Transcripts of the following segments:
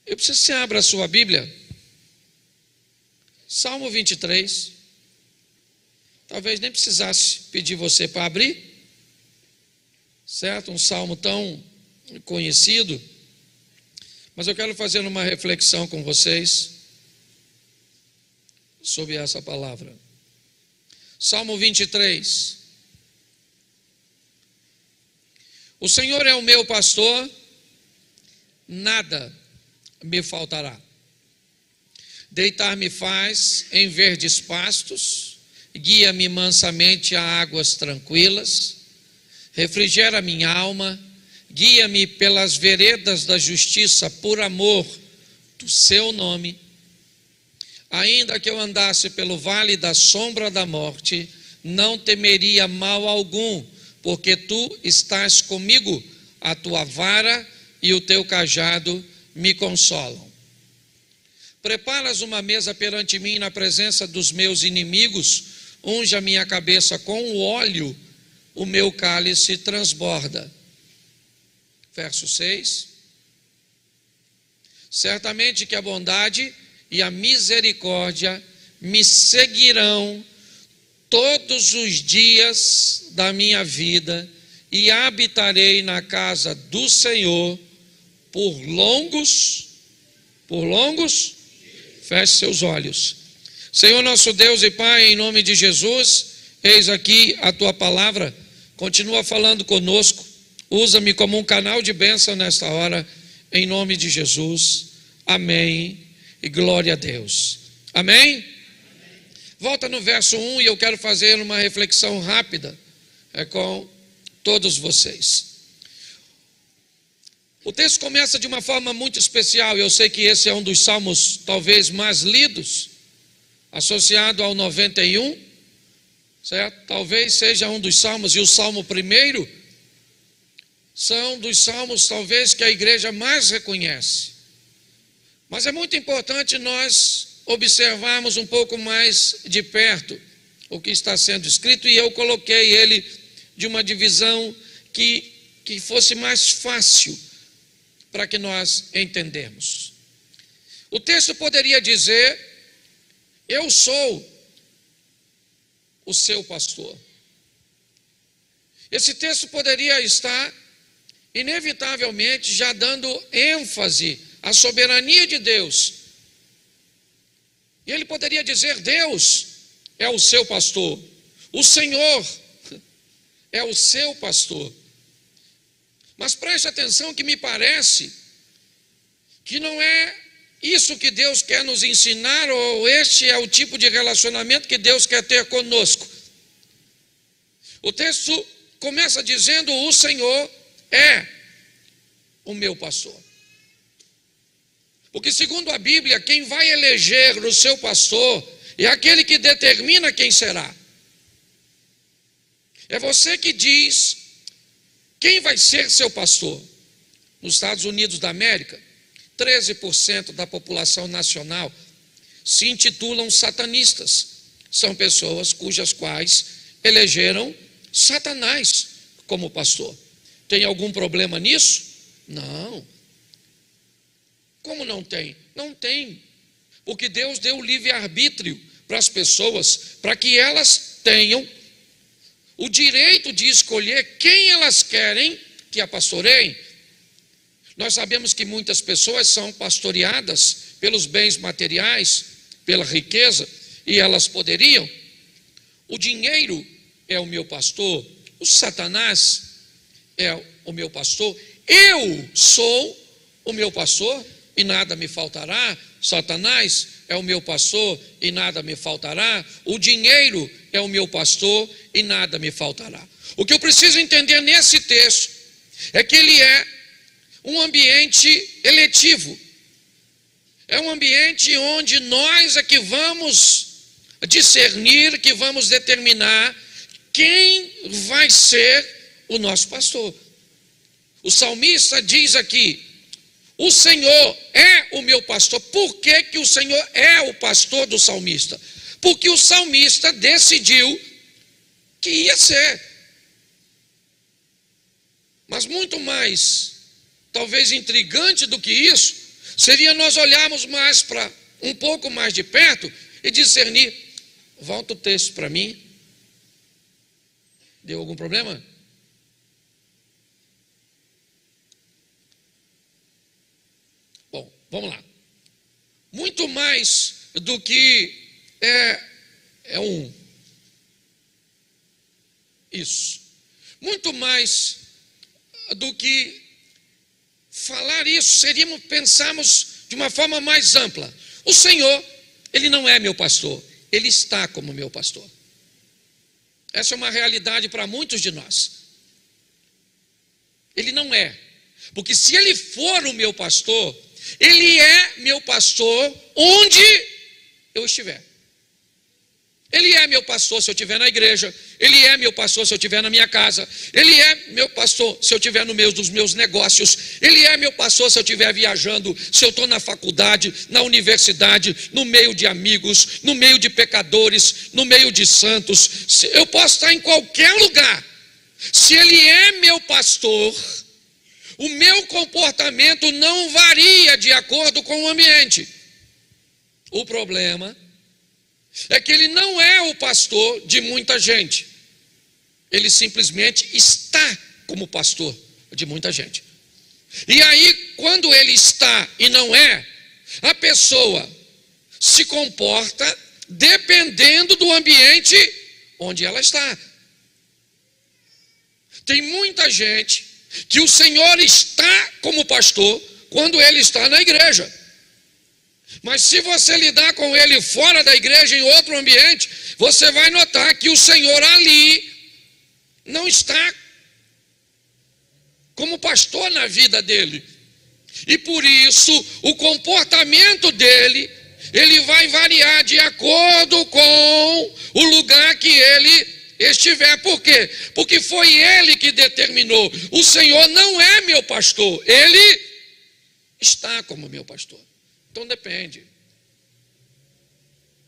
Eu preciso que você abra a sua Bíblia. Salmo 23. Talvez nem precisasse pedir você para abrir, certo? Um salmo tão conhecido. Mas eu quero fazer uma reflexão com vocês sobre essa palavra. Salmo 23. O Senhor é o meu pastor, nada me faltará. Deitar-me faz em verdes pastos, guia-me mansamente a águas tranquilas, refrigera minha alma, guia-me pelas veredas da justiça por amor do seu nome. Ainda que eu andasse pelo vale da sombra da morte, não temeria mal algum, porque tu estás comigo, a tua vara e o teu cajado me consolam. Preparas uma mesa perante mim na presença dos meus inimigos, unge a minha cabeça com o óleo, o meu cálice transborda. Verso 6. Certamente que a bondade e a misericórdia me seguirão todos os dias da minha vida e habitarei na casa do Senhor por longos, feche seus olhos. Senhor nosso Deus e Pai, em nome de Jesus, eis aqui a tua palavra, continua falando conosco, usa-me como um canal de bênção nesta hora, em nome de Jesus, amém e glória a Deus, amém? Volta no verso 1 e eu quero fazer uma reflexão rápida com todos vocês. O texto começa de uma forma muito especial, eu sei que esse é um dos salmos talvez mais lidos, associado ao 91, certo? Talvez seja um dos salmos, e o salmo primeiro, são dos salmos talvez que a igreja mais reconhece. Mas é muito importante nós observarmos um pouco mais de perto o que está sendo escrito, e eu coloquei ele de uma divisão que fosse mais fácil para que nós entendemos. O texto poderia dizer: eu sou o seu pastor. Esse texto poderia estar inevitavelmente já dando ênfase à soberania de Deus. E ele poderia dizer: Deus é o seu pastor, o Senhor é o seu pastor. Mas preste atenção que me parece que não é isso que Deus quer nos ensinar, ou este é o tipo de relacionamento que Deus quer ter conosco. O texto começa dizendo: o Senhor é o meu pastor. Porque segundo a Bíblia, quem vai eleger o seu pastor é aquele que determina quem será. É você que diz quem vai ser seu pastor. Nos Estados Unidos da América, 13% da população nacional se intitulam satanistas. São pessoas cujas quais elegeram Satanás como pastor. Tem algum problema nisso? Não. Como não tem? Não tem. Porque Deus deu livre-arbítrio para as pessoas, para que elas tenham o direito de escolher quem elas querem que a pastoreiem. Nós sabemos que muitas pessoas são pastoreadas pelos bens materiais, pela riqueza, e elas poderiam. O dinheiro é o meu pastor, o Satanás é o meu pastor, eu sou o meu pastor e nada me faltará. Satanás é o meu pastor e nada me faltará. O dinheiro é o meu pastor e nada me faltará. O que eu preciso entender nesse texto é que ele é um ambiente eletivo. É um ambiente onde nós é que vamos discernir, que vamos determinar quem vai ser o nosso pastor. O salmista diz aqui: o Senhor é o meu pastor. Por que que o Senhor é o pastor do salmista? Porque o salmista decidiu que ia ser. Mas muito mais, talvez intrigante do que isso, seria nós olharmos mais para um pouco mais de perto e discernir. Volta o texto para mim. Deu algum problema? Bom, vamos lá. Muito mais do que isso. Muito mais do que falar isso, seríamos pensarmos de uma forma mais ampla. O Senhor, Ele não é meu pastor, Ele está como meu pastor. Essa é uma realidade para muitos de nós. Ele não é, porque se Ele for o meu pastor, Ele é meu pastor onde eu estiver. Ele é meu pastor se eu estiver na igreja. Ele é meu pastor se eu estiver na minha casa. Ele é meu pastor se eu estiver no meio dos meus negócios. Ele é meu pastor se eu estiver viajando, se eu estou na faculdade, na universidade, no meio de amigos, no meio de pecadores, no meio de santos. Eu posso estar em qualquer lugar. Se Ele é meu pastor, o meu comportamento não varia de acordo com o ambiente. O problema é que Ele não é o pastor de muita gente. Ele simplesmente está como pastor de muita gente. E aí, quando Ele está e não é, a pessoa se comporta dependendo do ambiente onde ela está. Tem muita gente que o Senhor está como pastor quando Ele está na igreja. Mas se você lidar com Ele fora da igreja, em outro ambiente, você vai notar que o Senhor ali não está como pastor na vida dele. E por isso, o comportamento dele, ele vai variar de acordo com o lugar que ele estiver. Por quê? Porque foi Ele que determinou. O Senhor não é meu pastor, Ele está como meu pastor. Então depende.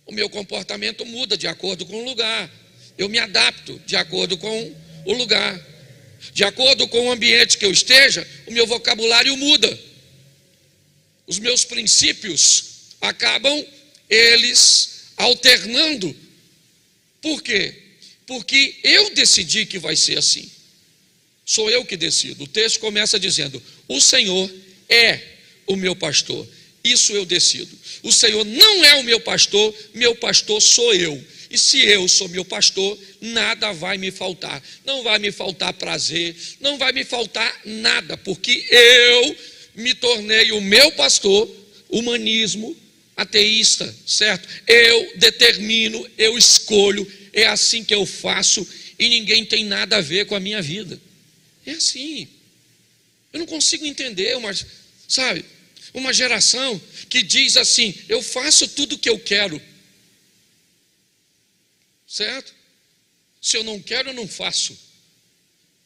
O meu comportamento muda de acordo com o lugar. Eu me adapto de acordo com o lugar. De acordo com o ambiente que eu esteja, o meu vocabulário muda. Os meus princípios acabam, eles, alternando. Por quê? Porque eu decidi que vai ser assim. Sou eu que decido. O texto começa dizendo: o Senhor é o meu pastor. Isso eu decido. O Senhor não é o meu pastor sou eu. E se eu sou meu pastor, nada vai me faltar. Não vai me faltar prazer, não vai me faltar nada, porque eu me tornei o meu pastor. Humanismo ateísta, certo? Eu determino, eu escolho, é assim que eu faço e ninguém tem nada a ver com a minha vida. É assim. Eu não consigo entender uma geração que diz assim: eu faço tudo o que eu quero, certo? Se eu não quero, eu não faço.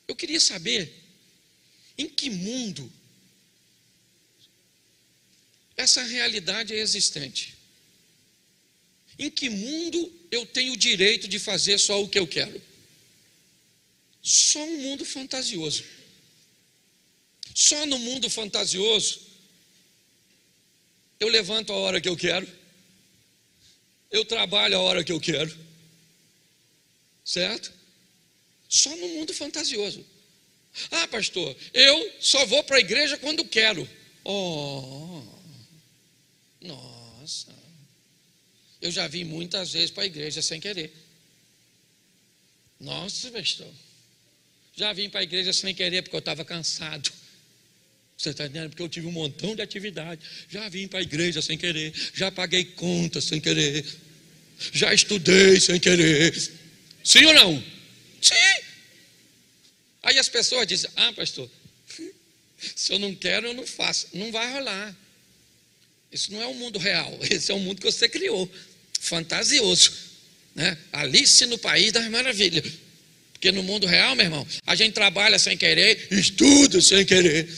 Eu queria saber em que mundo essa realidade é existente. Em que mundo eu tenho o direito de fazer só o que eu quero? Só um mundo fantasioso. Só no mundo fantasioso eu levanto a hora que eu quero, eu trabalho a hora que eu quero, certo? Só no mundo fantasioso. Ah, pastor, eu só vou para a igreja quando quero. Oh, nossa, eu já vim muitas vezes para a igreja sem querer. Nossa, pastor, já vim para a igreja sem querer porque eu estava cansado. Você está entendendo? Porque eu tive um montão de atividade. Já vim para a igreja sem querer. Já paguei contas sem querer. Já estudei sem querer. Sim ou não? Sim. Aí as pessoas dizem: ah, pastor, se eu não quero, eu não faço. Não vai rolar. Isso não é um mundo real. Esse é um mundo que você criou. Fantasioso, né? Alice no País das Maravilhas. Porque no mundo real, meu irmão, a gente trabalha sem querer, estuda sem querer,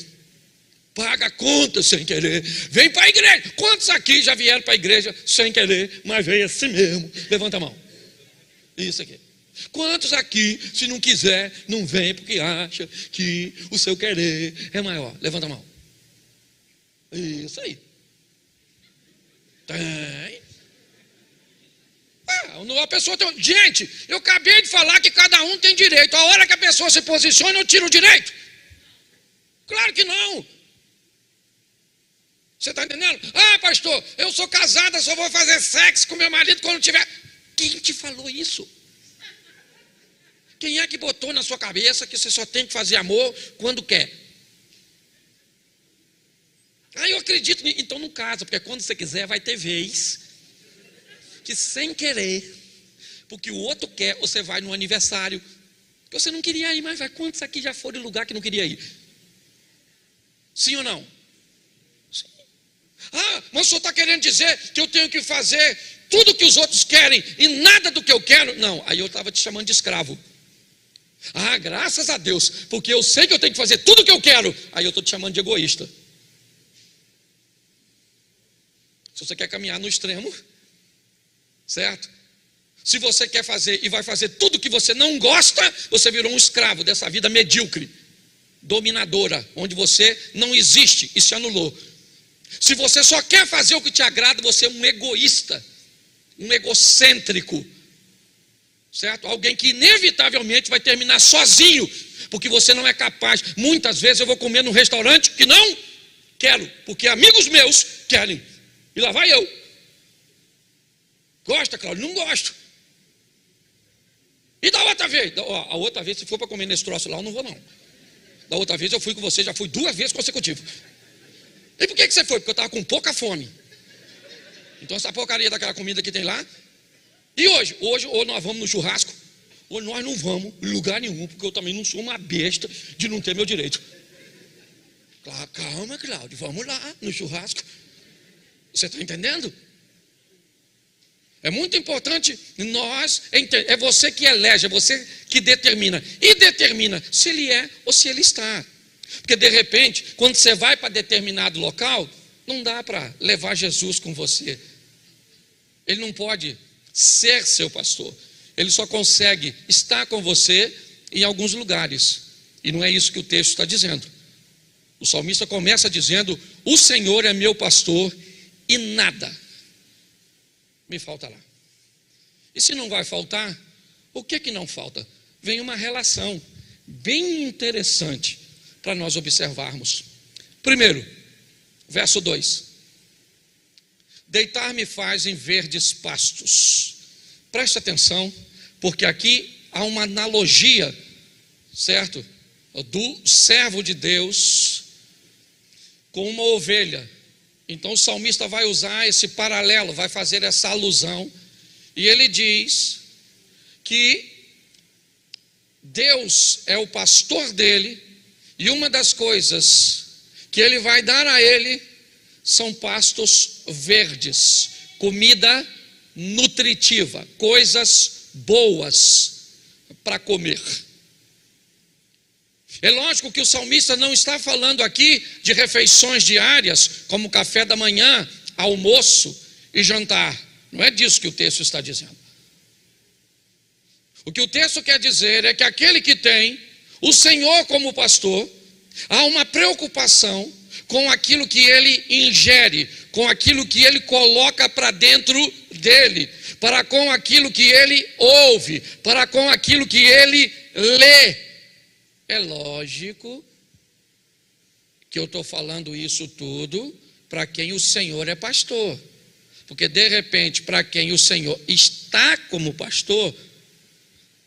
paga conta sem querer, vem para a igreja. Quantos aqui já vieram para a igreja sem querer, mas veio assim mesmo? Levanta a mão. Isso aqui. Quantos aqui, se não quiser, não vem porque acha que o seu querer é maior? Levanta a mão. Isso aí. Tem. A pessoa tem. Gente, eu acabei de falar que cada um tem direito. A hora que a pessoa se posiciona, eu tiro o direito. Claro que não. Você está entendendo? Ah, pastor, eu sou casada, só vou fazer sexo com meu marido quando tiver. Quem te falou isso? Quem é que botou na sua cabeça que você só tem que fazer amor quando quer? Ah, eu acredito. Então não casa, porque quando você quiser vai ter vez que sem querer, porque o outro quer, você vai no aniversário, que você não queria ir, mas vai. Quantos aqui já foram em lugar que não queria ir? Sim ou não? Sim. Ah, mas o senhor está querendo dizer que eu tenho que fazer tudo que os outros querem e nada do que eu quero? Não, aí eu estava te chamando de escravo. Ah, graças a Deus, porque eu sei que eu tenho que fazer tudo o que eu quero. Aí eu estou te chamando de egoísta. Se você quer caminhar no extremo, certo? Se você quer fazer e vai fazer tudo que você não gosta, você virou um escravo dessa vida medíocre, dominadora, onde você não existe e se anulou. Se você só quer fazer o que te agrada, você é um egoísta, um egocêntrico, certo? Alguém que inevitavelmente vai terminar sozinho, porque você não é capaz. Muitas vezes eu vou comer num restaurante que não quero, porque amigos meus querem, e lá vai eu. Gosta, Cláudio? Não gosto. E da outra vez? A outra vez, se for para comer nesse troço lá, eu não vou não. Da outra vez eu fui com você, já fui 2 vezes consecutivas. E por que você foi? Porque eu estava com pouca fome. Então essa porcaria daquela comida que tem lá. E hoje? Hoje ou nós vamos no churrasco, ou nós não vamos em lugar nenhum, porque eu também não sou uma besta de não ter meu direito. Calma, Cláudio, vamos lá no churrasco. Você está entendendo? É muito importante nós entender. É você que elege, é você que determina. E determina se ele é ou se ele está. Porque de repente, quando você vai para determinado local, não dá para levar Jesus com você. Ele não pode ser seu pastor. Ele só consegue estar com você em alguns lugares. E não é isso que o texto está dizendo. O salmista começa dizendo: o Senhor é meu pastor e nada me falta lá. E se não vai faltar, o que não falta? Vem uma relação bem interessante para nós observarmos. Primeiro, verso 2: deitar-me faz em verdes pastos. Preste atenção, porque aqui há uma analogia, certo? Do servo de Deus com uma ovelha. Então o salmista vai usar esse paralelo, vai fazer essa alusão, e ele diz que Deus é o pastor dele, e uma das coisas que ele vai dar a ele são pastos verdes, comida nutritiva, coisas boas para comer. É lógico que o salmista não está falando aqui de refeições diárias, como café da manhã, almoço e jantar. Não é disso que o texto está dizendo. O que o texto quer dizer é que aquele que tem o Senhor como pastor, há uma preocupação com aquilo que ele ingere, com aquilo que ele coloca para dentro dele, para com aquilo que ele ouve, para com aquilo que ele lê. É lógico que eu estou falando isso tudo para quem o Senhor é pastor, porque de repente, para quem o Senhor está como pastor,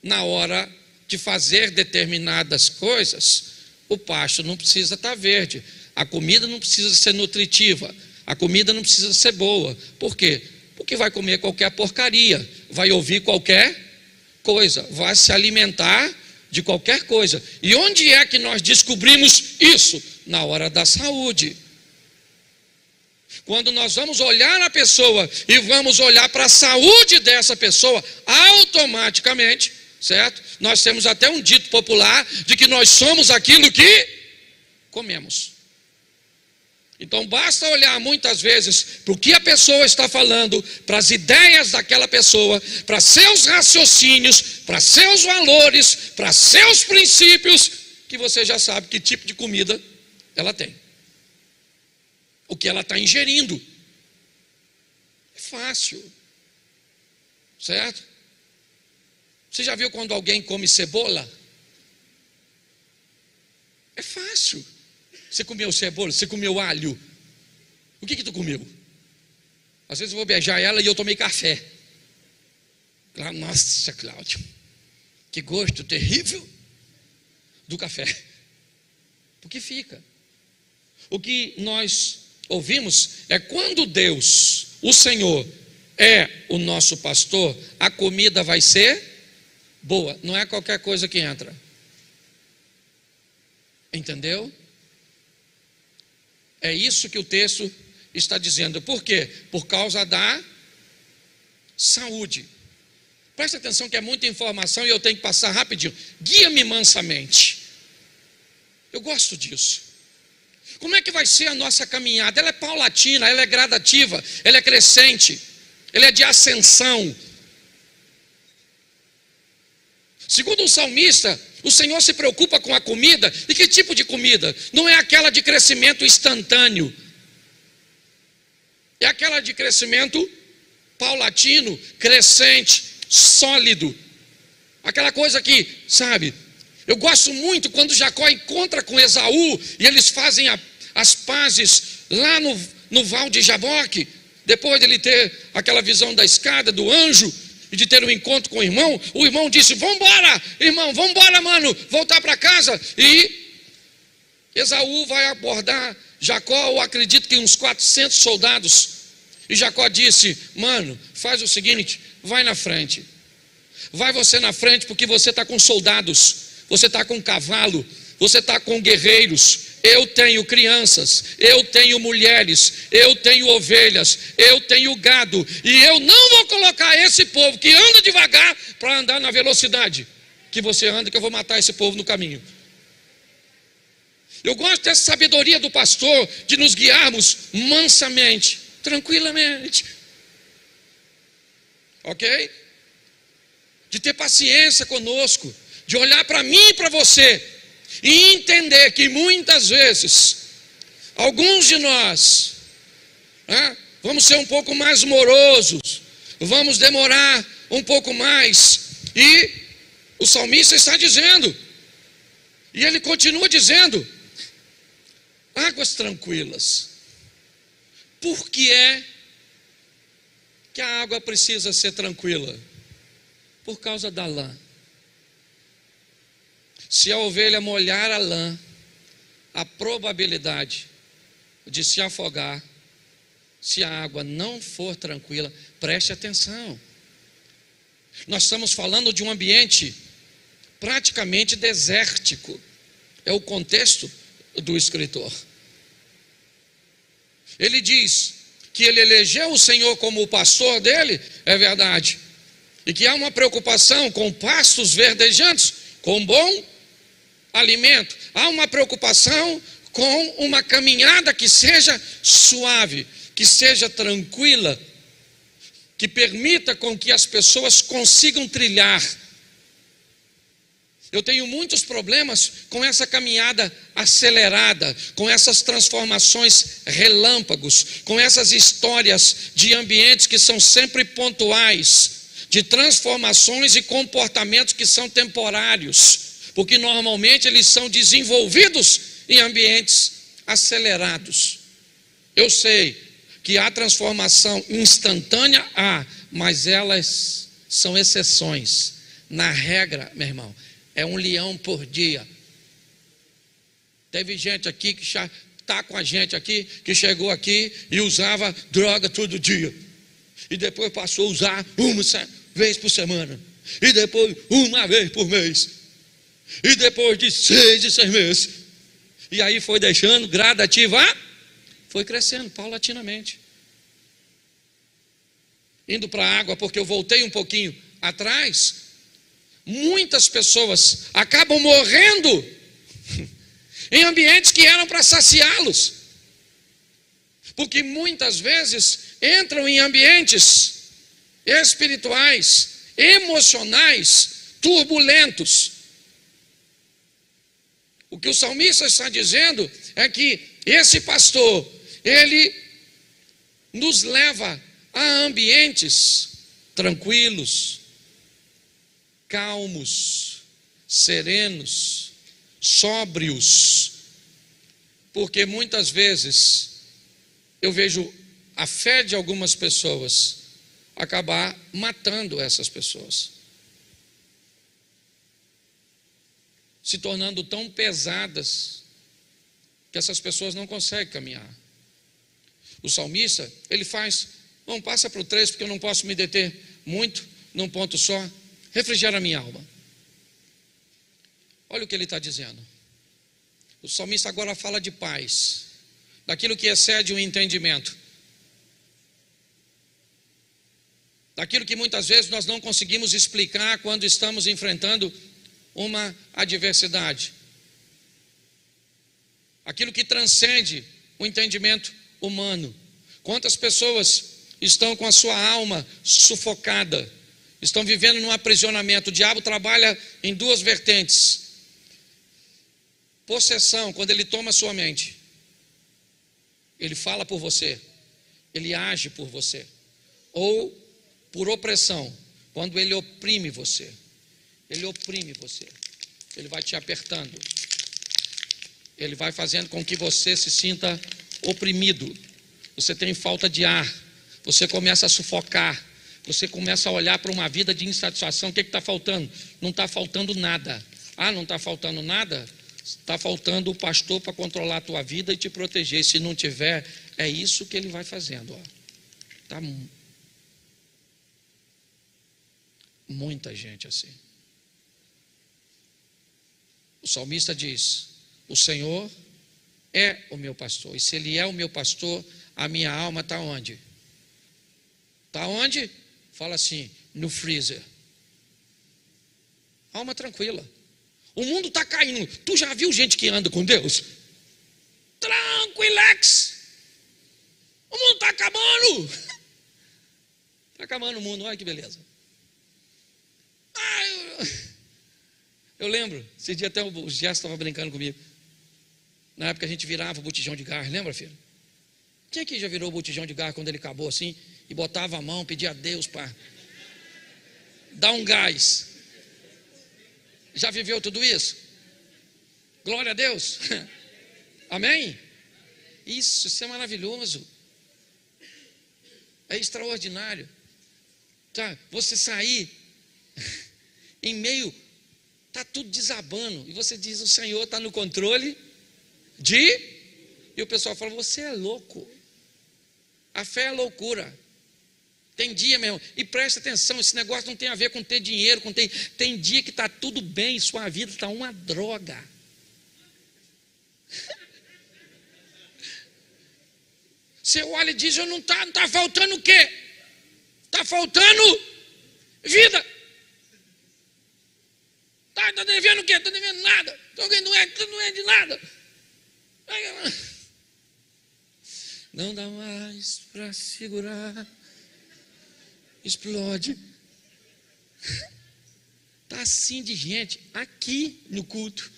na hora de fazer determinadas coisas, o pasto não precisa estar verde, a comida não precisa ser nutritiva, a comida não precisa ser boa. Por quê? Porque vai comer qualquer porcaria, vai ouvir qualquer coisa, vai se alimentar de qualquer coisa. E onde é que nós descobrimos isso? Na hora da saúde. Quando nós vamos olhar a pessoa e vamos olhar para a saúde dessa pessoa, automaticamente, certo? Nós temos até um dito popular de que nós somos aquilo que comemos. Então basta olhar muitas vezes para o que a pessoa está falando, para as ideias daquela pessoa, para seus raciocínios, para seus valores, para seus princípios, que você já sabe que tipo de comida ela tem, o que ela está ingerindo. É fácil. Certo? Você já viu quando alguém come cebola? É fácil. Você comeu cebola, você comeu alho. O que tu comeu? Às vezes eu vou beijar ela e eu tomei café. Nossa, Cláudio, que gosto terrível do café. Porque fica. O que nós ouvimos é quando Deus, o Senhor, é o nosso pastor, a comida vai ser boa. Não é qualquer coisa que entra. Entendeu? É isso que o texto está dizendo. Por quê? Por causa da saúde. Presta atenção que é muita informação e eu tenho que passar rapidinho. Guia-me mansamente. Eu gosto disso. Como é que vai ser a nossa caminhada? Ela é paulatina, ela é gradativa, ela é crescente, ela é de ascensão. Segundo o salmista, o Senhor se preocupa com a comida. E que tipo de comida? Não é aquela de crescimento instantâneo. É aquela de crescimento paulatino, crescente, sólido. Aquela coisa que, sabe, eu gosto muito quando Jacó encontra com Esaú e eles fazem as pazes lá no val de Jaboque, depois dele ter aquela visão da escada, do anjo, e de ter um encontro com o irmão disse: vamos embora, irmão, vamos embora, mano, voltar para casa. E Esaú vai abordar Jacó, eu acredito que uns 400 soldados. E Jacó disse: mano, faz o seguinte, vai na frente. Vai você na frente, porque você está com soldados, você está com cavalo, você está com guerreiros. Eu tenho crianças, eu tenho mulheres, eu tenho ovelhas, eu tenho gado, e eu não vou colocar esse povo que anda devagar para andar na velocidade que você anda, que eu vou matar esse povo no caminho. Eu gosto dessa sabedoria do pastor, de nos guiarmos mansamente, tranquilamente, ok? De ter paciência conosco, de olhar para mim e para você e entender que muitas vezes alguns de nós vamos ser um pouco mais morosos, vamos demorar um pouco mais. E o salmista está dizendo, e ele continua dizendo: águas tranquilas. Por que é que a água precisa ser tranquila? Por causa da lã. Se a ovelha molhar a lã, a probabilidade de se afogar, se a água não for tranquila, preste atenção. Nós estamos falando de um ambiente praticamente desértico. É o contexto do escritor. Ele diz que ele elegeu o Senhor como o pastor dele, é verdade. E que há uma preocupação com pastos verdejantes, com bom alimento. Há uma preocupação com uma caminhada que seja suave, que seja tranquila, que permita com que as pessoas consigam trilhar. Eu tenho muitos problemas com essa caminhada acelerada, com essas transformações relâmpagos, com essas histórias de ambientes que são sempre pontuais, de transformações e comportamentos que são temporários, porque normalmente eles são desenvolvidos em ambientes acelerados. Eu sei que há transformação instantânea, mas elas são exceções. Na regra, meu irmão, é 1 leão por dia. Teve gente aqui que já está com a gente aqui, que chegou aqui e usava droga todo dia. E depois passou a usar uma vez por semana. E depois uma vez por mês. E depois de 6 em 6 meses. E aí foi deixando gradativa, foi crescendo paulatinamente. Indo para a água, porque eu voltei um pouquinho atrás. Muitas pessoas acabam morrendo em ambientes que eram para saciá-los, porque muitas vezes entram em ambientes espirituais, emocionais, turbulentos. O que o salmista está dizendo é que esse pastor, ele nos leva Há ambientes tranquilos, calmos, serenos, sóbrios, porque muitas vezes eu vejo a fé de algumas pessoas acabar matando essas pessoas, se tornando tão pesadas que essas pessoas não conseguem caminhar. O salmista, ele faz, passa para o 3, porque eu não posso me deter muito num ponto só. Refrigera a minha alma. Olha o que ele está dizendo. O salmista agora fala de paz, daquilo que excede o entendimento, daquilo que muitas vezes nós não conseguimos explicar quando estamos enfrentando uma adversidade, aquilo que transcende o entendimento humano. Quantas pessoas estão com a sua alma sufocada, estão vivendo num aprisionamento? O diabo trabalha em duas vertentes: possessão, quando ele toma a sua mente, ele fala por você, ele age por você, ou por opressão, quando ele oprime você. Ele oprime você, ele vai te apertando, ele vai fazendo com que você se sinta oprimido, você tem falta de ar, você começa a sufocar, você começa a olhar para uma vida de insatisfação. O que está faltando? Não está faltando nada. Não está faltando nada? Está faltando o pastor para controlar a tua vida e te proteger. Se não tiver, é isso que ele vai fazendo. Tá muita gente assim. O salmista diz: o Senhor é o meu pastor, e se Ele é o meu pastor, a minha alma está onde? Está onde? Fala assim, no freezer. Alma tranquila. O mundo está caindo. Tu já viu gente que anda com Deus? Tranquilex. O mundo está acabando. Está acabando o mundo, olha que beleza. Eu lembro, esse dia até o Gerson estava brincando comigo. Na época a gente virava o botijão de gás, lembra, filho? Quem aqui já virou o botijão de gás quando ele acabou assim? E botava a mão, pedia a Deus para dar um gás. Já viveu tudo isso? Glória a Deus. Amém? Isso é maravilhoso. É extraordinário. Tá? Você sair em meio, está tudo desabando, e você diz: o Senhor está no controle e o pessoal fala: você é louco. A fé é loucura. Tem dia, meu irmão, e presta atenção, esse negócio não tem a ver com ter dinheiro, tem dia que está tudo bem, sua vida está uma droga. Você olha e diz: eu não está faltando o quê? Está faltando vida. Está devendo o quê? Está devendo nada. Não é de nada. Não dá mais para segurar. Explode. Está assim de gente aqui no culto.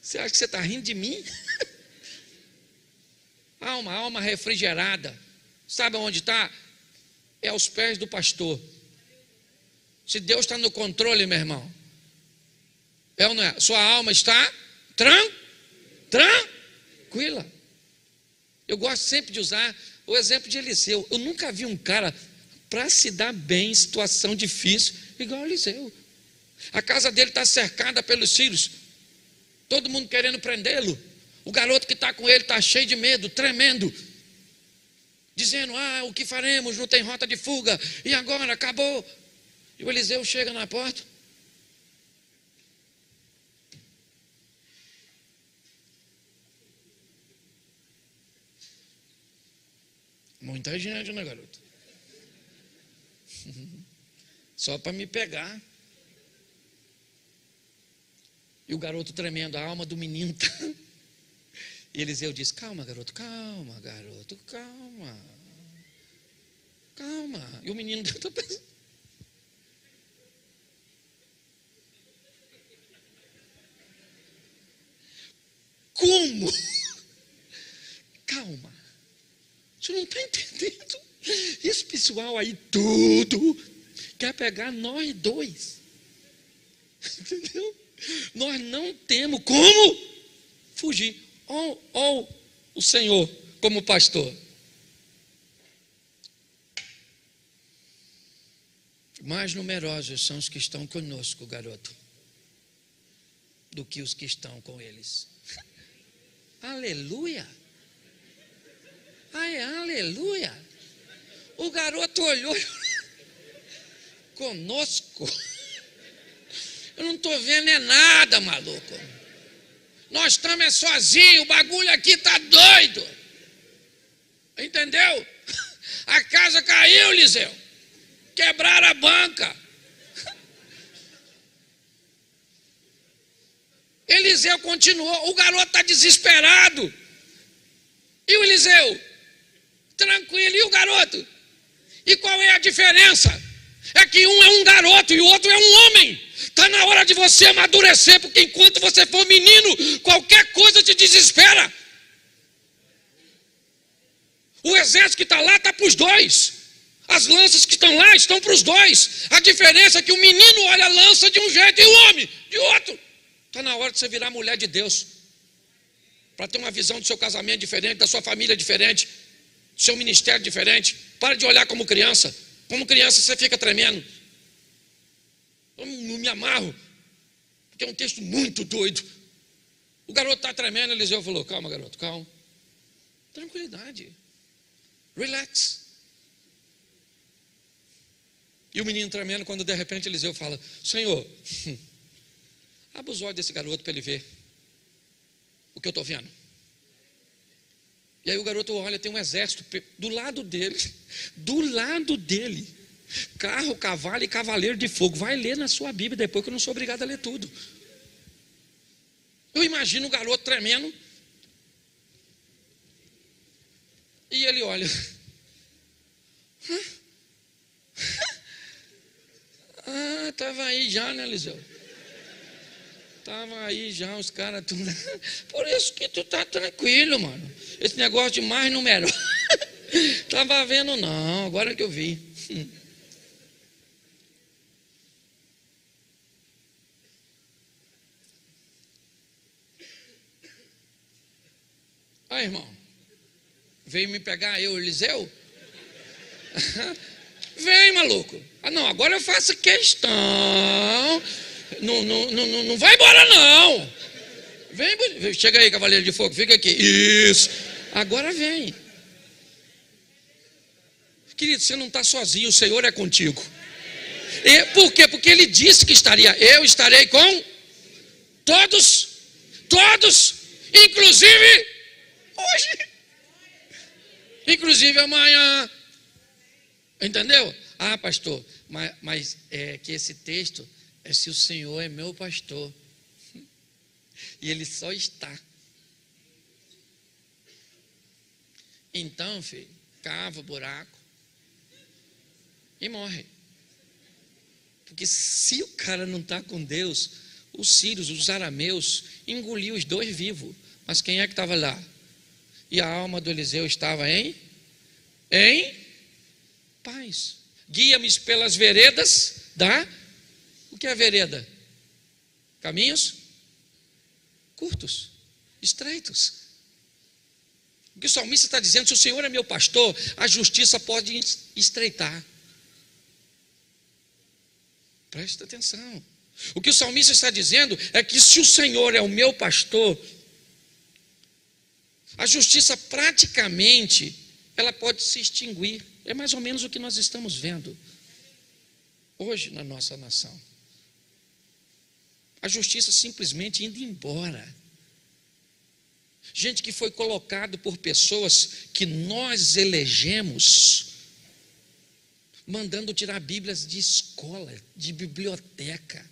Você acha que você está rindo de mim? Alma refrigerada. Sabe onde está? É aos pés do pastor. Se Deus está no controle, meu irmão, é ou não é? Sua alma está tranquila. Eu gosto sempre de usar o exemplo de Eliseu. Eu nunca vi um cara para se dar bem em situação difícil igual Eliseu. A casa dele está cercada pelos sírios, todo mundo querendo prendê-lo. O garoto que está com ele está cheio de medo, tremendo, dizendo: o que faremos? Não tem rota de fuga, e agora acabou. E o Eliseu chega na porta. Muita gente, né, garoto? Só para me pegar. E o garoto tremendo, a alma do menino. E Eliseu diz: calma, garoto, calma, garoto, calma. Calma. E o menino está pensando: como? Calma. Você não está entendendo? Esse pessoal aí tudo quer pegar nós dois. Entendeu? Nós não temos como fugir. Ou o Senhor como pastor. Mais numerosos são os que estão conosco, garoto, do que os que estão com eles. Aleluia! Ai, aleluia! O garoto olhou conosco. Eu não estou vendo é nada, maluco. Nós estamos sozinhos, o bagulho aqui está doido. Entendeu? A casa caiu, Eliseu. Quebraram a banca. Eliseu continuou, o garoto está desesperado. E o Eliseu? Tranquilo, e o garoto? E qual é a diferença? É que um é um garoto e o outro é um homem. Está na hora de você amadurecer, porque enquanto você for menino, qualquer coisa te desespera. O exército que está lá está para os dois. As lanças que estão lá estão para os dois. A diferença é que o menino olha a lança de um jeito e o homem de outro. Está na hora de você virar mulher de Deus, para ter uma visão do seu casamento diferente, da sua família diferente, do seu ministério diferente. Para de olhar como criança. Como criança você fica tremendo. Eu não me amarro, porque é um texto muito doido. O garoto está tremendo, Eliseu falou: calma, garoto, calma. Tranquilidade. Relax. E o menino tremendo, quando de repente Eliseu fala: Senhor, abre os olhos desse garoto para ele ver o que eu estou vendo. E aí o garoto olha, tem um exército do lado dele, carro, cavalo e cavaleiro de fogo. Vai ler na sua Bíblia depois, que eu não sou obrigado a ler tudo. Eu imagino o garoto tremendo, e ele olha: estava aí já, né, Eliseu? Estava aí já, os caras tudo. Por isso que tu tá tranquilo, mano. Esse negócio de mais numeroso. Estava vendo, não, agora que eu vi. Aí, irmão, veio me pegar eu, Eliseu? Vem, maluco. Não, agora eu faço questão. Não vai embora, não. Vem, chega aí, cavaleiro de fogo, fica aqui. Isso. Agora vem. Querido, você não está sozinho, o Senhor é contigo. Por quê? Porque Ele disse que estaria. Eu estarei com todos, inclusive hoje, inclusive amanhã. Entendeu? Pastor, mas é que esse texto é se o Senhor é meu pastor. E Ele só está. Então, filho, cava o buraco e morre. Porque se o cara não está com Deus, os sírios, os arameus, engoliu os dois vivos. Mas quem é que estava lá? E a alma do Eliseu estava em paz. Guia-me pelas veredas da... O que é vereda? Caminhos curtos, estreitos. O que o salmista está dizendo: se o Senhor é meu pastor, a justiça pode estreitar. Presta atenção. O que o salmista está dizendo é que se o Senhor é o meu pastor, a justiça praticamente ela pode se extinguir. É mais ou menos o que nós estamos vendo hoje na nossa nação. A justiça simplesmente indo embora. Gente que foi colocado por pessoas que nós elegemos, mandando tirar Bíblias de escola, de biblioteca.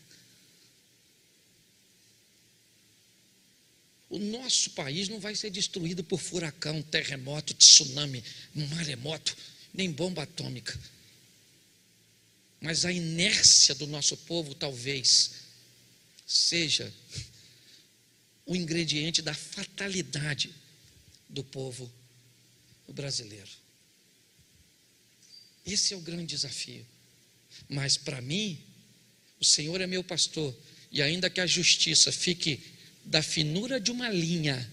O nosso país não vai ser destruído por furacão, terremoto, tsunami, maremoto, nem bomba atômica. Mas a inércia do nosso povo talvez seja o ingrediente da fatalidade do povo o brasileiro. Esse é o grande desafio. Mas para mim, o Senhor é meu pastor, e ainda que a justiça fique da finura de uma linha,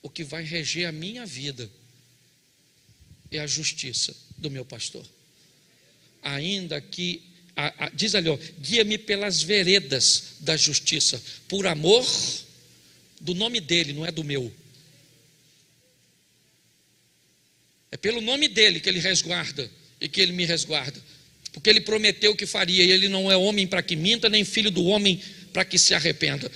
o que vai reger a minha vida é a justiça do meu pastor. Ainda que, diz ali, guia-me pelas veredas da justiça, por amor do nome dele, não é do meu. É pelo nome dele que ele resguarda e que ele me resguarda, porque ele prometeu que faria, e ele não é homem para que minta, nem filho do homem para que se arrependa.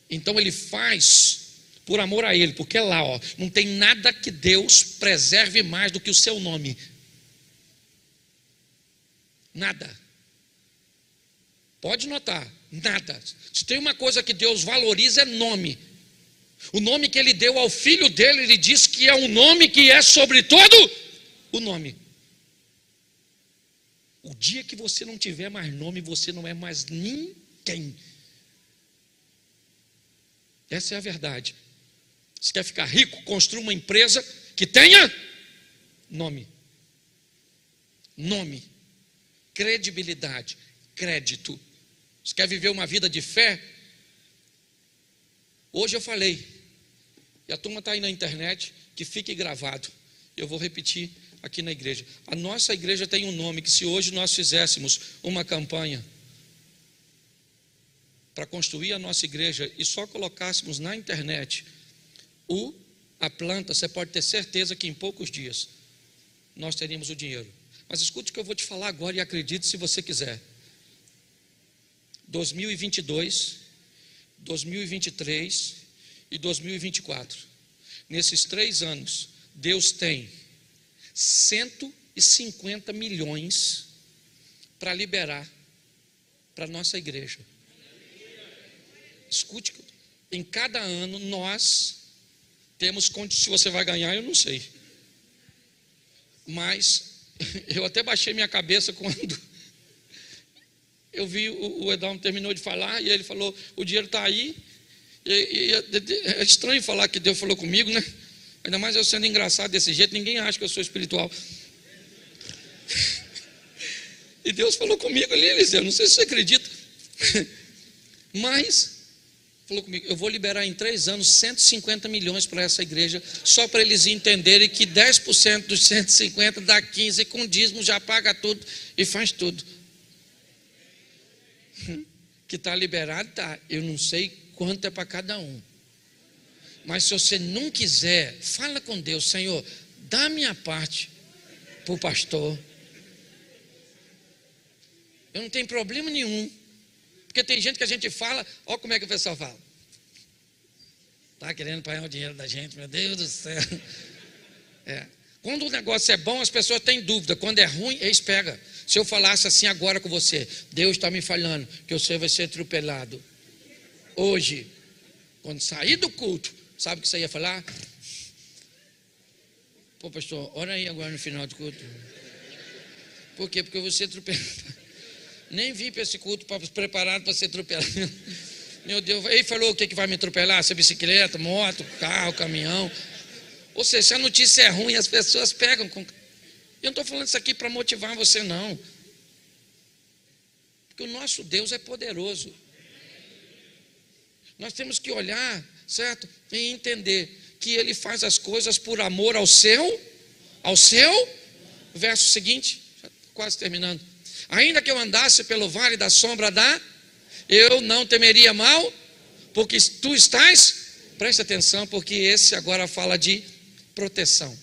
Então ele faz por amor a ele, porque lá, não tem nada que Deus preserve mais do que o seu nome. Nada. Pode notar, nada. Se tem uma coisa que Deus valoriza, é nome. O nome que ele deu ao filho dele, ele diz que é um nome que é sobre todo o nome. O dia que você não tiver mais nome, você não é mais ninguém. Essa é a verdade. Se quer ficar rico, construa uma empresa que tenha nome. Nome. Credibilidade. Crédito. Se quer viver uma vida de fé, hoje eu falei, e a turma está aí na internet, que fique gravado. Eu vou repetir aqui na igreja. A nossa igreja tem um nome que, se hoje nós fizéssemos uma campanha para construir a nossa igreja e só colocássemos na internet a planta, você pode ter certeza que em poucos dias nós teríamos o dinheiro. Mas escute o que eu vou te falar agora e acredite se você quiser. 2022, 2023 e 2024. Nesses 3 anos, Deus tem 150 milhões para liberar para a nossa igreja. Escute, em cada ano nós temos condições. Se você vai ganhar, eu não sei. Mas eu até baixei minha cabeça quando eu vi o Edalmo terminou de falar, e ele falou, o dinheiro está aí. E é estranho falar que Deus falou comigo, né? Ainda mais eu sendo engraçado desse jeito, ninguém acha que eu sou espiritual. E Deus falou comigo ali, Eliseu, não sei se você acredita. Mas falou comigo, eu vou liberar em 3 anos 150 milhões para essa igreja, só para eles entenderem que 10% dos 150 dá 15, com dízimo já paga tudo e faz tudo. Que está liberado, tá. Eu não sei quanto é para cada um. Mas se você não quiser, fala com Deus, Senhor, dá a minha parte para o pastor. Eu não tenho problema nenhum. Porque tem gente que a gente fala, olha como é que o pessoal fala. Está querendo pagar o dinheiro da gente, meu Deus do céu. Quando o negócio é bom, as pessoas têm dúvida. Quando é ruim, eles pegam. Se eu falasse assim agora com você, Deus está me falando que você vai ser atropelado. Hoje, quando sair do culto, sabe o que você ia falar? Pô, pastor, ora aí agora no final do culto. Por quê? Porque eu vou ser atropelado. Nem vim para esse culto preparado para ser atropelado. Meu Deus, ele falou o que vai me atropelar? Se é bicicleta, moto, carro, caminhão. Ou seja, se a notícia é ruim, as pessoas pegam. Eu não estou falando isso aqui para motivar você, não. Porque o nosso Deus é poderoso. Nós temos que olhar, certo? E entender que Ele faz as coisas por amor ao seu. Verso seguinte, quase terminando. Ainda que eu andasse pelo vale da sombra eu não temeria mal, porque tu estás, preste atenção, porque esse agora fala de proteção.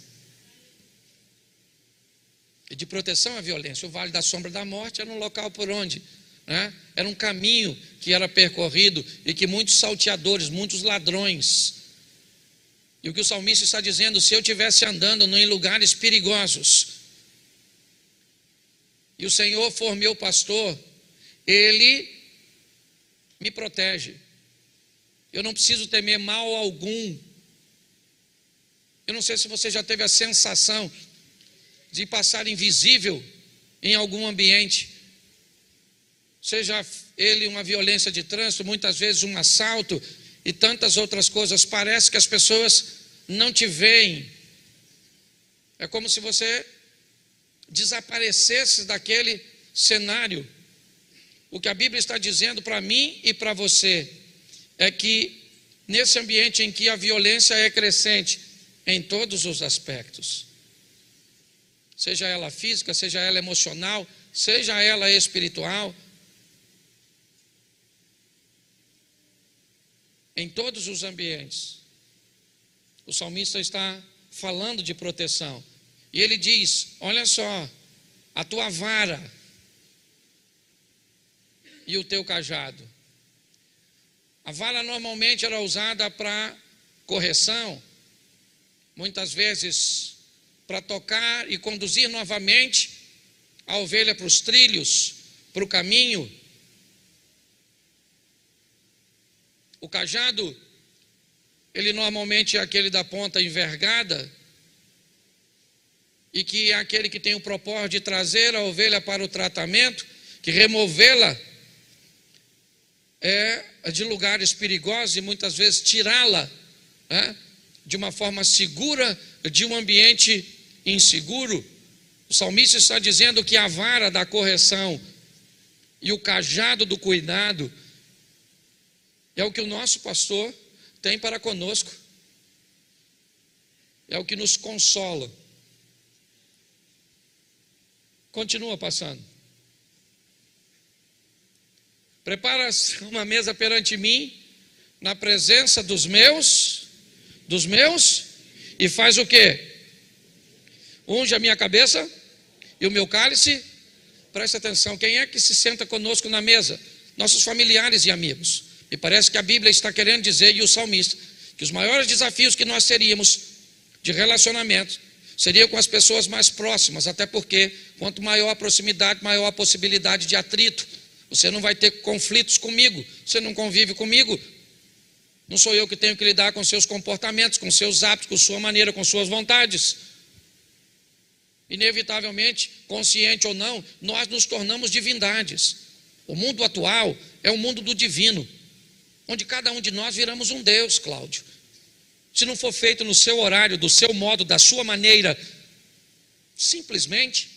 E de proteção à violência. O vale da sombra da morte era um local por onde, né? Era um caminho que era percorrido e que muitos salteadores, muitos ladrões. E o que o salmista está dizendo, se eu estivesse andando em lugares perigosos, e o Senhor for meu pastor, Ele me protege. Eu não preciso temer mal algum. Eu não sei se você já teve a sensação de passar invisível em algum ambiente. Seja ele uma violência de trânsito, muitas vezes um assalto e tantas outras coisas. Parece que as pessoas não te veem. É como se você desaparecesse daquele cenário. O que a Bíblia está dizendo para mim e para você é que nesse ambiente em que a violência é crescente em todos os aspectos, seja ela física, seja ela emocional, seja ela espiritual, em todos os ambientes, o salmista está falando de proteção. E ele diz: olha só, a tua vara e o teu cajado. A vara normalmente era usada para correção, muitas vezes para tocar e conduzir novamente a ovelha para os trilhos, para o caminho. O cajado, ele normalmente é aquele da ponta envergada, e que é aquele que tem o propósito de trazer a ovelha para o tratamento, que removê-la de lugares perigosos e muitas vezes tirá-la de uma forma segura de um ambiente inseguro. O salmista está dizendo que a vara da correção e o cajado do cuidado é o que o nosso pastor tem para conosco, é o que nos consola. Continua passando. Prepara-se uma mesa perante mim, na presença dos meus, e faz o quê? Unge a minha cabeça e o meu cálice. Preste atenção, quem é que se senta conosco na mesa? Nossos familiares e amigos. E parece que a Bíblia está querendo dizer, e o salmista, que os maiores desafios que nós teríamos de relacionamento seriam com as pessoas mais próximas, até porque quanto maior a proximidade, maior a possibilidade de atrito. Você não vai ter conflitos comigo, você não convive comigo, não sou eu que tenho que lidar com seus comportamentos, com seus hábitos, com sua maneira, com suas vontades. Inevitavelmente, consciente ou não, nós nos tornamos divindades. O mundo atual é o mundo do divino, onde cada um de nós viramos um Deus, Cláudio. Se não for feito no seu horário, do seu modo, da sua maneira, simplesmente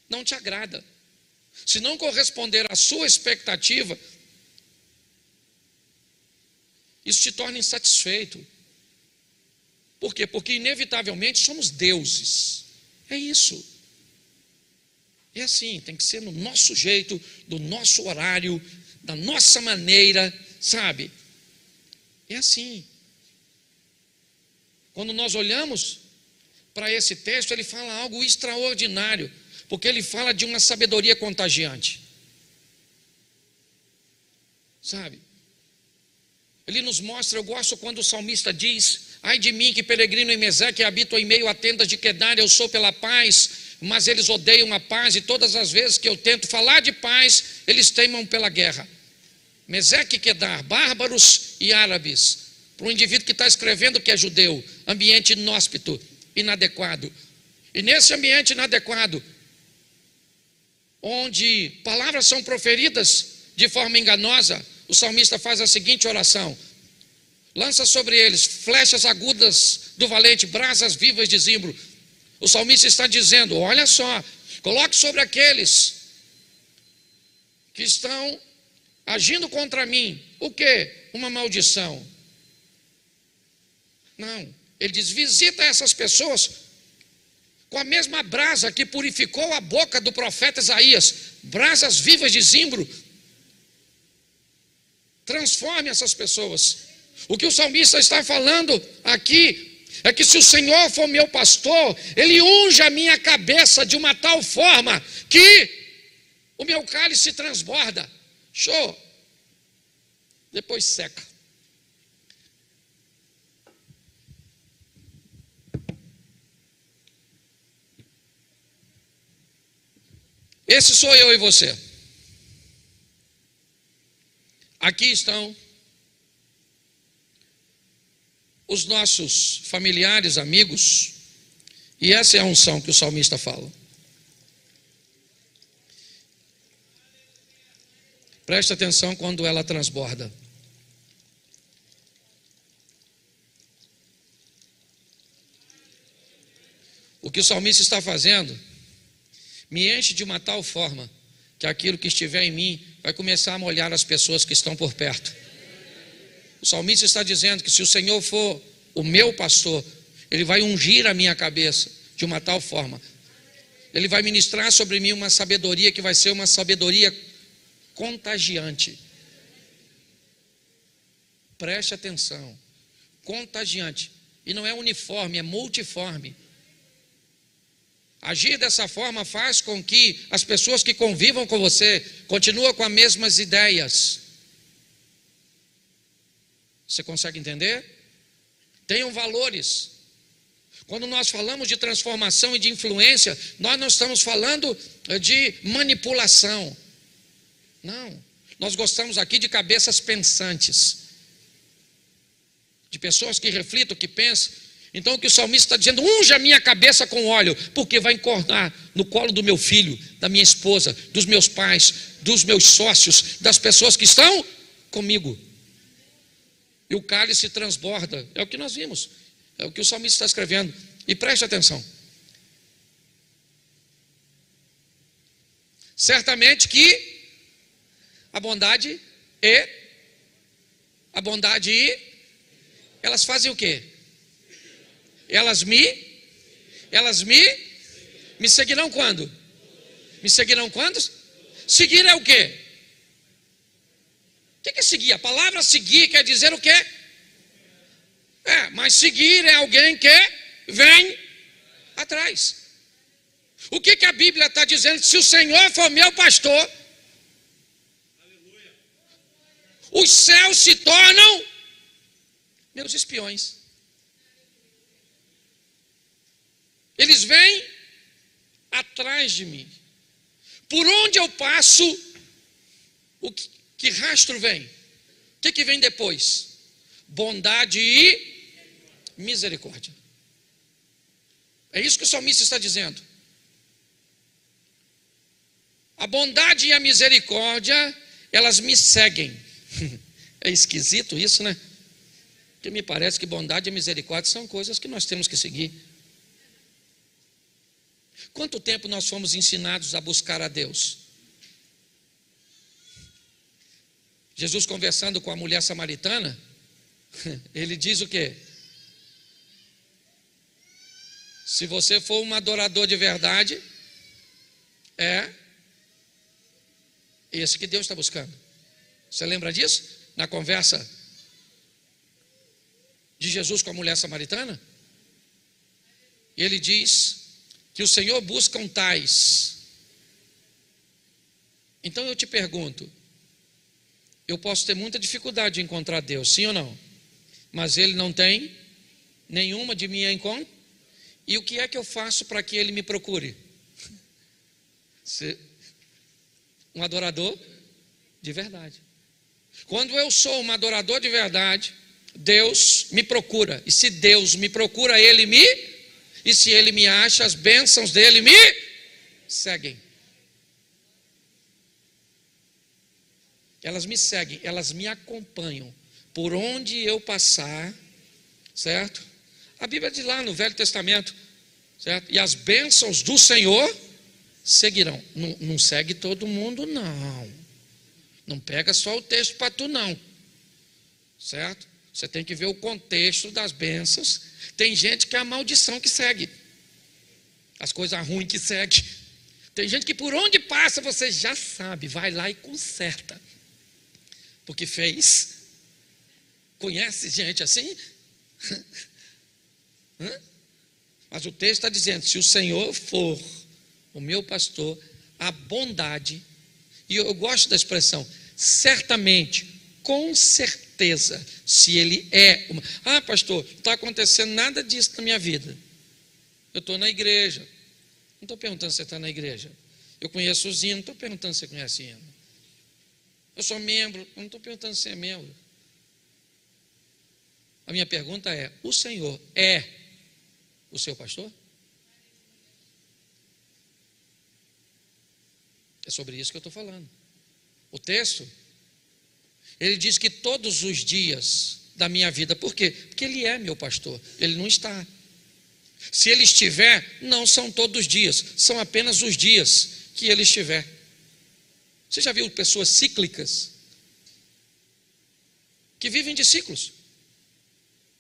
não te agrada. Se não corresponder à sua expectativa, isso te torna insatisfeito. Por quê? Porque inevitavelmente somos deuses. É isso. É assim, tem que ser no nosso jeito, do nosso horário, da nossa maneira, sabe? É assim. Quando nós olhamos para esse texto, ele fala algo extraordinário, porque ele fala de uma sabedoria contagiante. Sabe? Ele nos mostra, eu gosto quando o salmista diz: ai de mim que peregrino em Meseque, habito em meio a tendas de Quedar, eu sou pela paz, mas eles odeiam a paz, e todas as vezes que eu tento falar de paz, eles teimam pela guerra. Meseque e Quedar, bárbaros e árabes. Para um indivíduo que está escrevendo que é judeu, ambiente inóspito, inadequado. E nesse ambiente inadequado, onde palavras são proferidas de forma enganosa, o salmista faz a seguinte oração: lança sobre eles flechas agudas do valente, brasas vivas de zimbro. O salmista está dizendo: olha só, coloque sobre aqueles que estão agindo contra mim, o quê? Uma maldição. Não, ele diz: visita essas pessoas com a mesma brasa que purificou a boca do profeta Isaías, brasas vivas de zimbro. Transforme essas pessoas. O que o salmista está falando aqui é que se o Senhor for meu pastor, Ele unge a minha cabeça de uma tal forma que o meu cálice transborda. Show. Depois seca. Esse sou eu e você. Aqui estão os nossos familiares, amigos, e essa é a unção que o salmista fala. Preste atenção quando ela transborda. O que o salmista está fazendo me enche de uma tal forma que aquilo que estiver em mim vai começar a molhar as pessoas que estão por perto. O salmista está dizendo que se o Senhor for o meu pastor, Ele vai ungir a minha cabeça de uma tal forma. Ele vai ministrar sobre mim uma sabedoria que vai ser uma sabedoria contagiante. Preste atenção. Contagiante. E não é uniforme, é multiforme. Agir dessa forma faz com que as pessoas que convivam com você continuem com as mesmas ideias. Você consegue entender? Tenham valores. Quando nós falamos de transformação e de influência, nós não estamos falando de manipulação. Não. Nós gostamos aqui de cabeças pensantes, de pessoas que reflitam, que pensam. Então o que o salmista está dizendo: unja a minha cabeça com óleo, porque vai encornar no colo do meu filho, da minha esposa, dos meus pais, dos meus sócios, das pessoas que estão comigo. E o cálice transborda. É o que nós vimos. É o que o salmista está escrevendo. E preste atenção. Certamente que a bondade elas fazem o quê? Elas me seguirão quando? Me seguirão quando? Seguir é o quê? O que é seguir? A palavra seguir quer dizer o quê? Mas seguir é alguém que vem atrás. O que a Bíblia está dizendo? Se o Senhor for meu pastor, os céus se tornam meus espiões. Eles vêm atrás de mim. Por onde eu passo, que rastro vem? O que vem depois? Bondade e misericórdia. É isso que o salmista está dizendo. A bondade e a misericórdia, elas me seguem. É esquisito isso, né? Porque me parece que bondade e misericórdia são coisas que nós temos que seguir. Quanto tempo nós fomos ensinados a buscar a Deus? Jesus conversando com a mulher samaritana, ele diz o quê? Se você for um adorador de verdade, é esse que Deus está buscando. Você lembra disso? Na conversa de Jesus com a mulher samaritana? Ele diz que o Senhor busca tais. Então eu te pergunto, eu posso ter muita dificuldade de encontrar Deus, sim ou não? Mas Ele não tem nenhuma de minha encontro. E o que é que eu faço para que Ele me procure? Um adorador de verdade. Quando eu sou um adorador de verdade, Deus me procura. E se Deus me procura, e se Ele me acha, as bênçãos dEle me seguem. Elas me seguem, elas me acompanham. Por onde eu passar, certo? A Bíblia diz lá no Velho Testamento, certo? E as bênçãos do Senhor seguirão. Não segue todo mundo, não. Não pega só o texto para tu, não. Certo? Você tem que ver o contexto das bênçãos. Tem gente que é a maldição que segue. As coisas ruins que segue. Tem gente que por onde passa você já sabe. Vai lá e conserta. Porque fez. Conhece gente assim? Mas o texto está dizendo: se o Senhor for o meu pastor, a bondade, e eu gosto da expressão, certamente, com certeza, se Ele é pastor, não está acontecendo nada disso na minha vida. Eu estou na igreja. Não estou perguntando se você está na igreja. Eu conheço os hinos, não estou perguntando se você conhece hino. Eu sou membro, não estou perguntando se você é membro. A minha pergunta é: o Senhor é o seu pastor? É sobre isso que eu estou falando. O texto, ele diz que todos os dias da minha vida, por quê? Porque Ele é meu pastor, Ele não está. Se ele estiver, não são todos os dias, são apenas os dias que ele estiver. Você já viu pessoas cíclicas? Que vivem de ciclos.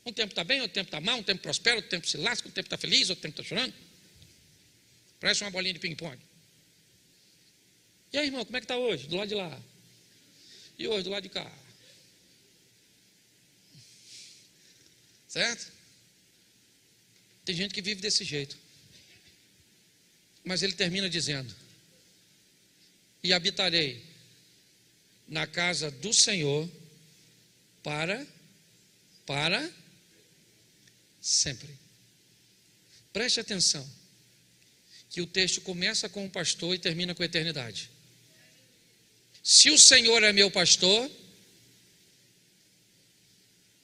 Um tempo está bem, outro tempo está mal, um tempo prospera, outro tempo se lasca, outro tempo está feliz, outro tempo está chorando. Parece uma bolinha de ping-pong. E aí, irmão, como é que está hoje? Do lado de lá. E hoje, do lado de cá. Certo? Tem gente que vive desse jeito. Mas ele termina dizendo: e habitarei na casa do Senhor para sempre. Preste atenção, que o texto começa com o pastor e termina com a eternidade. Se o Senhor é meu pastor,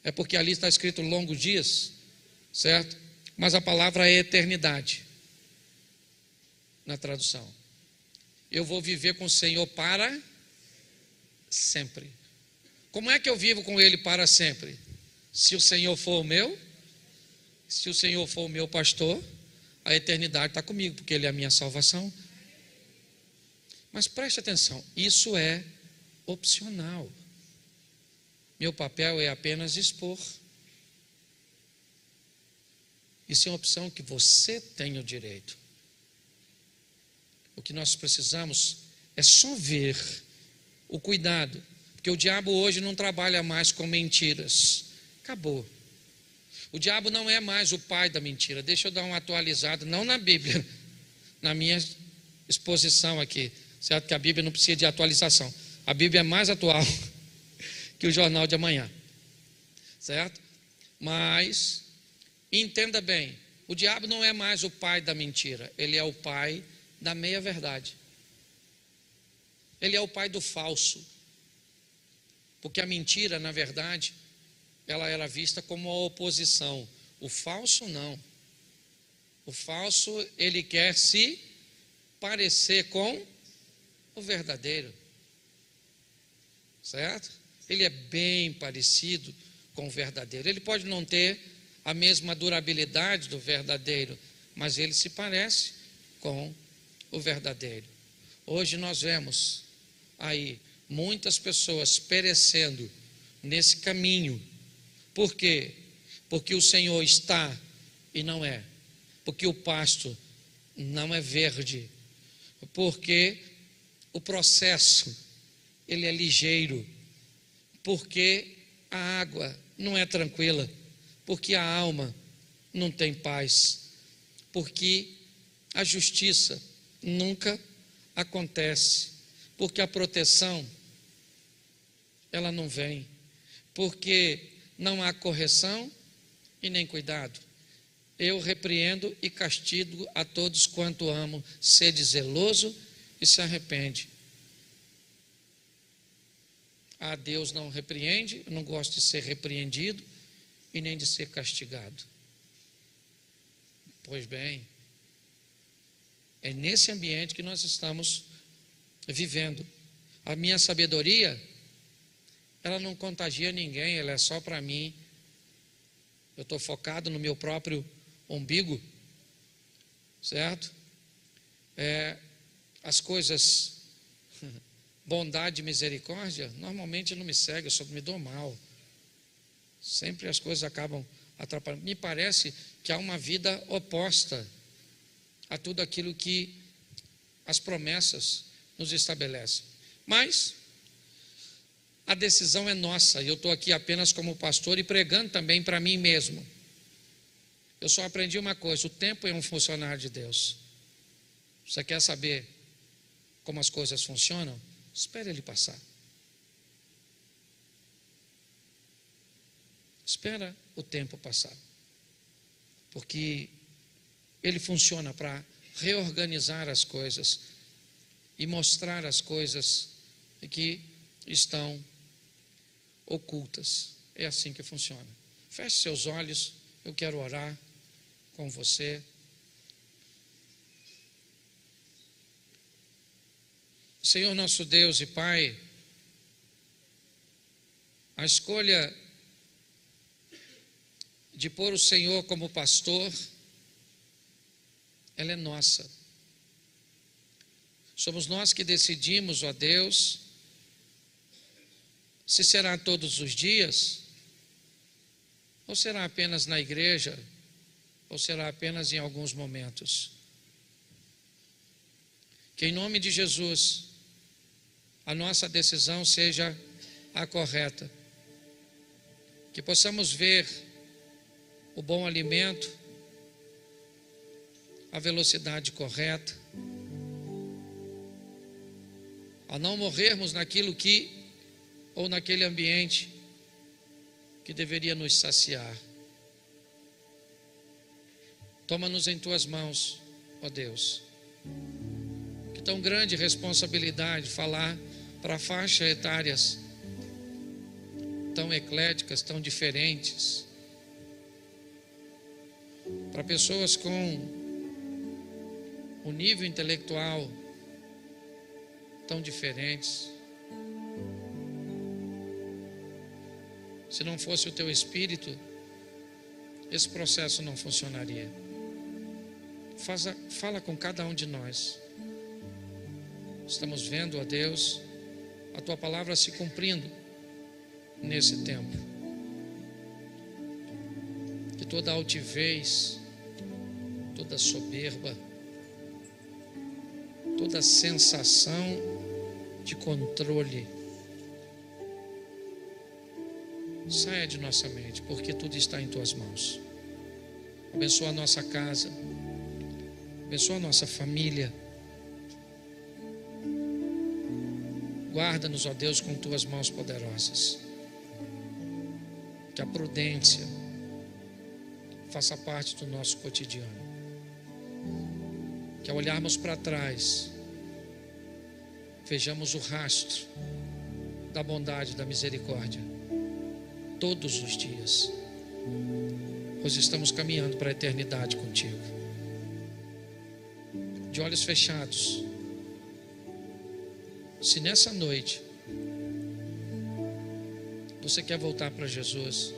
é porque ali está escrito longos dias, certo? Mas a palavra é eternidade, na tradução. Eu vou viver com o Senhor para sempre. Como é que eu vivo com Ele para sempre? Se o Senhor for o meu, se o Senhor for o meu pastor, a eternidade está comigo, porque Ele é a minha salvação. Mas preste atenção, isso é opcional. Meu papel é apenas expor. Isso é uma opção que você tem o direito. O que nós precisamos é só ver o cuidado, porque o diabo hoje não trabalha mais com mentiras. Acabou. O diabo não é mais o pai da mentira. Deixa eu dar uma atualizada, não na Bíblia, na minha exposição aqui, certo? Que a Bíblia não precisa de atualização. A Bíblia é mais atual que o jornal de amanhã, certo? Mas entenda bem, o diabo não é mais o pai da mentira, ele é o pai da meia-verdade. Ele é o pai do falso. Porque a mentira, na verdade, ela era vista como a oposição. O falso não. O falso, ele quer se parecer com o verdadeiro. Certo? Ele é bem parecido com o verdadeiro. Ele pode não ter a mesma durabilidade do verdadeiro, mas ele se parece com o verdadeiro. Hoje nós vemos aí muitas pessoas perecendo nesse caminho. Por quê? Porque o Senhor está e não é. Porque o pasto não é verde. Porque o processo, ele é ligeiro. Porque a água não é tranquila. Porque a alma não tem paz. Porque a justiça nunca acontece. Porque a proteção, ela não vem. Porque não há correção e nem cuidado. Eu repreendo e castigo a todos quanto amo. Sede zeloso e se arrepende. A Deus não repreende, eu não gosto de ser repreendido e nem de ser castigado. Pois bem, é nesse ambiente que nós estamos vivendo. A minha sabedoria, ela não contagia ninguém, ela é só para mim. Eu estou focado no meu próprio umbigo, certo? As coisas, bondade e misericórdia, normalmente não me seguem, eu só me dou mal. Sempre as coisas acabam atrapalhando. Me parece que há uma vida oposta a tudo aquilo que as promessas nos estabelecem. Mas a decisão é nossa, e eu estou aqui apenas como pastor e pregando também para mim mesmo. Eu só aprendi uma coisa: o tempo é um funcionário de Deus. Você quer saber como as coisas funcionam? Espere ele passar. Espera o tempo passar. Porque ele funciona para reorganizar as coisas e mostrar as coisas que estão ocultas. É assim que funciona. Feche seus olhos, eu quero orar com você. Senhor nosso Deus e Pai, a escolha de pôr o Senhor como pastor ela é nossa. Somos nós que decidimos, ó Deus, se será todos os dias, ou será apenas na igreja, ou será apenas em alguns momentos. Que em nome de Jesus, a nossa decisão seja a correta. Que possamos ver o bom alimento, a velocidade correta, a não morrermos naquilo que, ou naquele ambiente que deveria nos saciar. Toma-nos em tuas mãos, ó Deus. Que tão grande responsabilidade falar para faixas etárias tão ecléticas, tão diferentes, para pessoas com um nível intelectual tão diferentes. Se não fosse o teu Espírito, esse processo não funcionaria. Fala com cada um de nós. Estamos vendo, ó Deus, a tua palavra se cumprindo nesse tempo. Que toda altivez, toda soberba, toda sensação de controle saia de nossa mente, porque tudo está em tuas mãos. Abençoa a nossa casa, abençoa a nossa família. Guarda-nos, ó Deus, com tuas mãos poderosas. Que a prudência faça parte do nosso cotidiano. Que ao olharmos para trás, vejamos o rastro da bondade, da misericórdia, todos os dias, pois estamos caminhando para a eternidade contigo. De olhos fechados, se nessa noite você quer voltar para Jesus,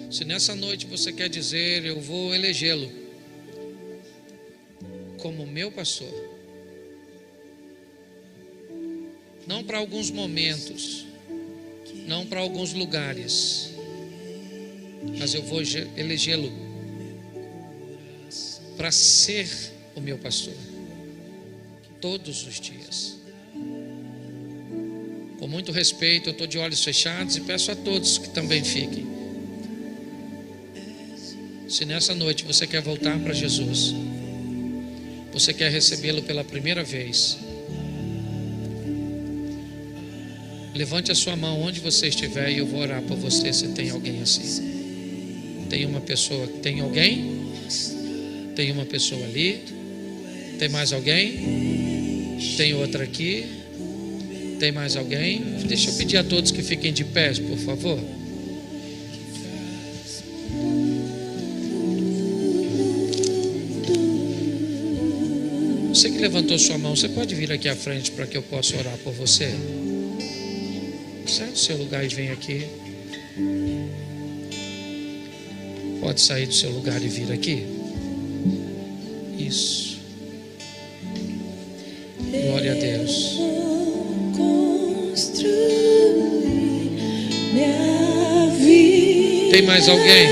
se nessa noite você quer dizer: eu vou elegê-lo como meu pastor, não para alguns momentos, não para alguns lugares, mas eu vou elegê-lo para ser o meu pastor todos os dias. Com muito respeito, eu estou de olhos fechados e peço a todos que também fiquem. Se nessa noite você quer voltar para Jesus, você quer recebê-lo pela primeira vez, levante a sua mão onde você estiver e eu vou orar por você. Se tem alguém assim, tem uma pessoa, tem alguém? Tem uma pessoa ali? Tem mais alguém? Tem outra aqui? Tem mais alguém? Deixa eu pedir a todos que fiquem de pé, por favor. Você que levantou sua mão, você pode vir aqui à frente para que eu possa orar por você? Sai do seu lugar e vem aqui. Pode sair do seu lugar e vir aqui. Isso. Glória a Deus. Tem mais alguém?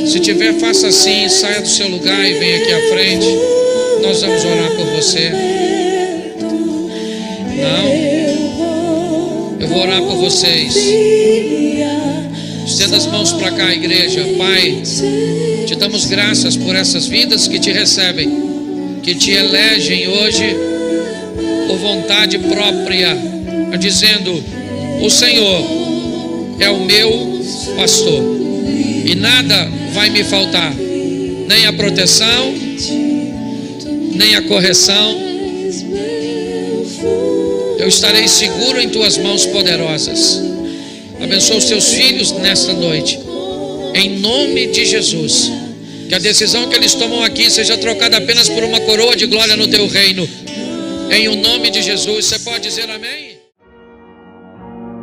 Se tiver, faça assim, saia do seu lugar e vem aqui à frente. Nós vamos orar por você. Não? Eu vou orar por vocês. Estenda as mãos para cá, igreja. Pai, te damos graças por essas vidas que te recebem, que te elegem hoje por vontade própria, dizendo: o Senhor é o meu pastor e nada vai me faltar, nem a proteção, nem a correção. Eu estarei seguro em tuas mãos poderosas. Abençoa os teus filhos nesta noite, em nome de Jesus. Que a decisão que eles tomam aqui seja trocada apenas por uma coroa de glória no teu reino, em o nome de Jesus. Você pode dizer amém?